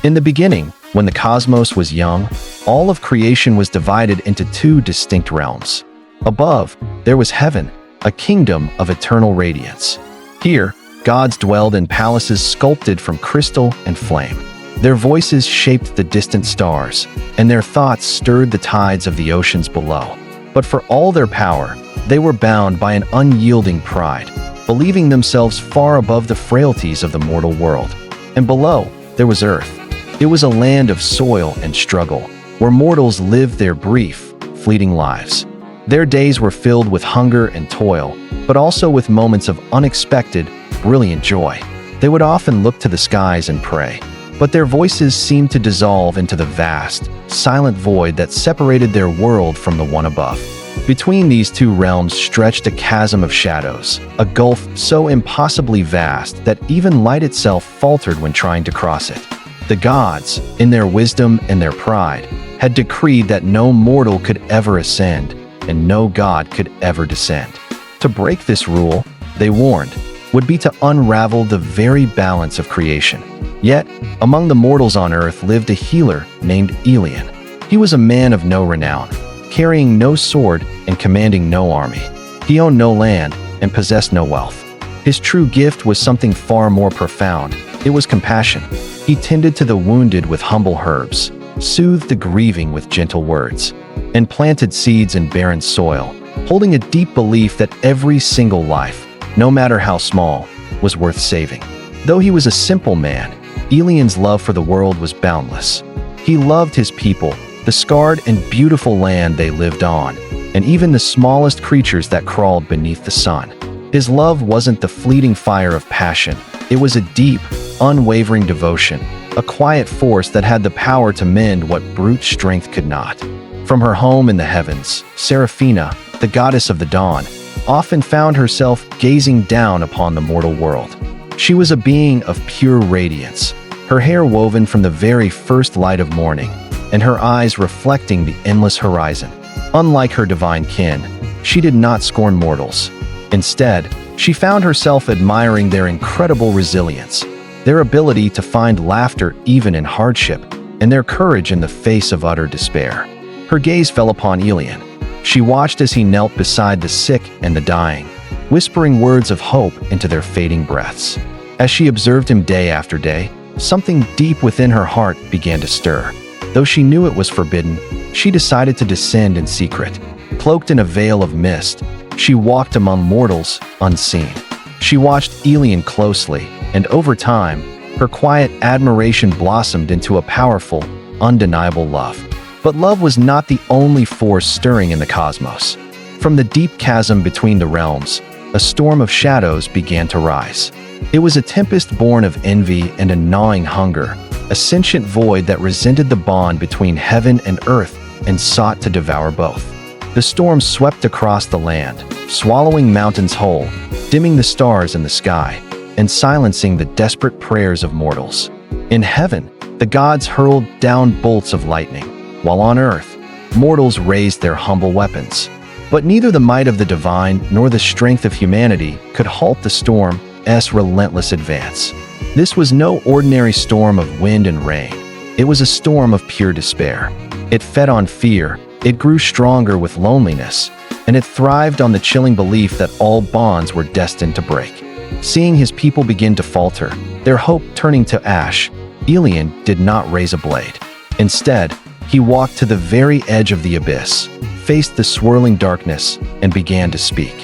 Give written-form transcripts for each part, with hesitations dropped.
In the beginning, when the cosmos was young, all of creation was divided into two distinct realms. Above, there was heaven, a kingdom of eternal radiance. Here, gods dwelled in palaces sculpted from crystal and flame. Their voices shaped the distant stars, and their thoughts stirred the tides of the oceans below. But for all their power, they were bound by an unyielding pride, believing themselves far above the frailties of the mortal world. And below, there was Earth. It was a land of soil and struggle, where mortals lived their brief, fleeting lives. Their days were filled with hunger and toil, but also with moments of unexpected, brilliant joy. They would often look to the skies and pray, but their voices seemed to dissolve into the vast, silent void that separated their world from the one above. Between these two realms stretched a chasm of shadows, a gulf so impossibly vast that even light itself faltered when trying to cross it. The gods, in their wisdom and their pride, had decreed that no mortal could ever ascend, and no god could ever descend. To break this rule, they warned, would be to unravel the very balance of creation. Yet, among the mortals on Earth lived a healer named Elian. He was a man of no renown, carrying no sword and commanding no army. He owned no land and possessed no wealth. His true gift was something far more profound. It was compassion. He tended to the wounded with humble herbs, soothed the grieving with gentle words, and planted seeds in barren soil, holding a deep belief that every single life, no matter how small, was worth saving. Though he was a simple man, Elian's love for the world was boundless. He loved his people, the scarred and beautiful land they lived on, and even the smallest creatures that crawled beneath the sun. His love wasn't the fleeting fire of passion. It was a deep, unwavering devotion, a quiet force that had the power to mend what brute strength could not. From her home in the heavens, Seraphina, the goddess of the dawn, often found herself gazing down upon the mortal world. She was a being of pure radiance, her hair woven from the very first light of morning, and her eyes reflecting the endless horizon. Unlike her divine kin, she did not scorn mortals. Instead, she found herself admiring their incredible resilience, their ability to find laughter even in hardship, and their courage in the face of utter despair. Her gaze fell upon Elian. She watched as he knelt beside the sick and the dying, whispering words of hope into their fading breaths. As she observed him day after day, something deep within her heart began to stir. Though she knew it was forbidden, she decided to descend in secret. Cloaked in a veil of mist, she walked among mortals unseen. She watched Elian closely, and over time, her quiet admiration blossomed into a powerful, undeniable love. But love was not the only force stirring in the cosmos. From the deep chasm between the realms, a storm of shadows began to rise. It was a tempest born of envy and a gnawing hunger, a sentient void that resented the bond between heaven and earth and sought to devour both. The storm swept across the land, swallowing mountains whole, dimming the stars in the sky, and silencing the desperate prayers of mortals. In heaven, the gods hurled down bolts of lightning, while on earth, mortals raised their humble weapons. But neither the might of the divine nor the strength of humanity could halt the storm's relentless advance. This was no ordinary storm of wind and rain. It was a storm of pure despair. It fed on fear, it grew stronger with loneliness, and it thrived on the chilling belief that all bonds were destined to break. Seeing his people begin to falter, their hope turning to ash, Elian did not raise a blade. Instead, he walked to the very edge of the abyss, faced the swirling darkness, and began to speak.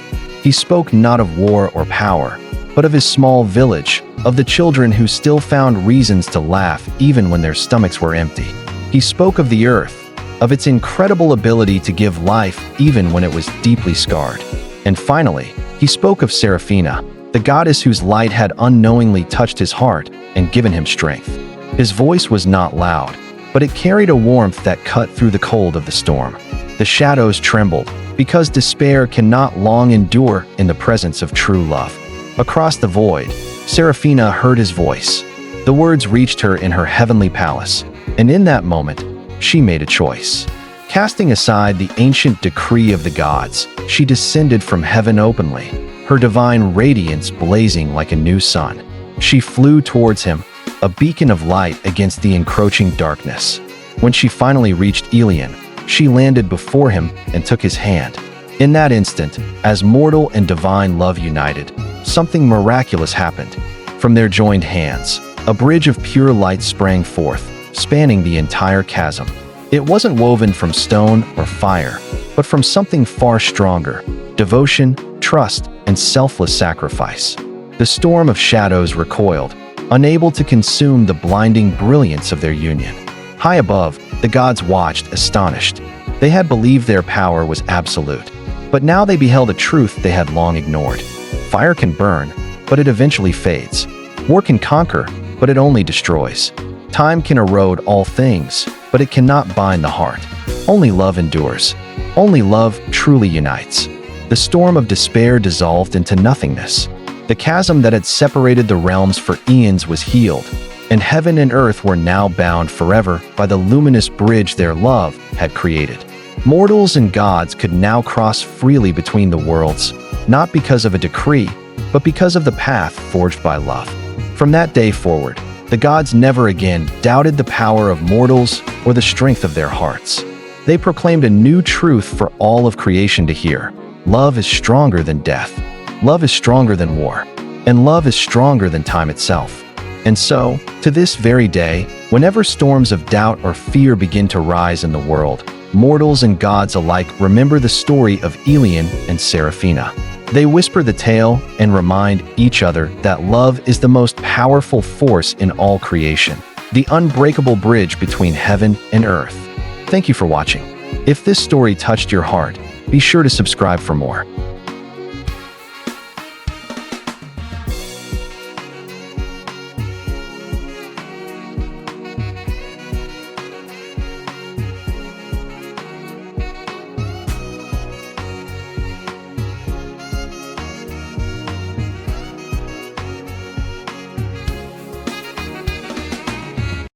He spoke not of war or power, but of his small village, of the children who still found reasons to laugh even when their stomachs were empty. He spoke of the earth, of its incredible ability to give life even when it was deeply scarred. And finally, he spoke of Seraphina, the goddess whose light had unknowingly touched his heart and given him strength. His voice was not loud, but it carried a warmth that cut through the cold of the storm. The shadows trembled, because despair cannot long endure in the presence of true love. Across the void, Seraphina heard his voice. The words reached her in her heavenly palace, and in that moment, she made a choice. Casting aside the ancient decree of the gods, she descended from heaven openly, her divine radiance blazing like a new sun. She flew towards him, a beacon of light against the encroaching darkness. When she finally reached Ilion, she landed before him and took his hand. In that instant, as mortal and divine love united, something miraculous happened. From their joined hands, a bridge of pure light sprang forth, spanning the entire chasm. It wasn't woven from stone or fire, but from something far stronger: devotion, trust, and selfless sacrifice. The storm of shadows recoiled, unable to consume the blinding brilliance of their union. High above, the gods watched, astonished. They had believed their power was absolute, but now they beheld a truth they had long ignored. Fire can burn, but it eventually fades. War can conquer, but it only destroys. Time can erode all things, but it cannot bind the heart. Only love endures. Only love truly unites. The storm of despair dissolved into nothingness. The chasm that had separated the realms for eons was healed, and heaven and earth were now bound forever by the luminous bridge their love had created. Mortals and gods could now cross freely between the worlds, not because of a decree, but because of the path forged by love. From that day forward, the gods never again doubted the power of mortals or the strength of their hearts. They proclaimed a new truth for all of creation to hear: love is stronger than death. Love is stronger than war, and love is stronger than time itself. And so, to this very day, whenever storms of doubt or fear begin to rise in the world, mortals and gods alike remember the story of Ilion and Seraphina. They whisper the tale and remind each other that love is the most powerful force in all creation, the unbreakable bridge between heaven and earth. Thank you for watching. If this story touched your heart, be sure to subscribe for more.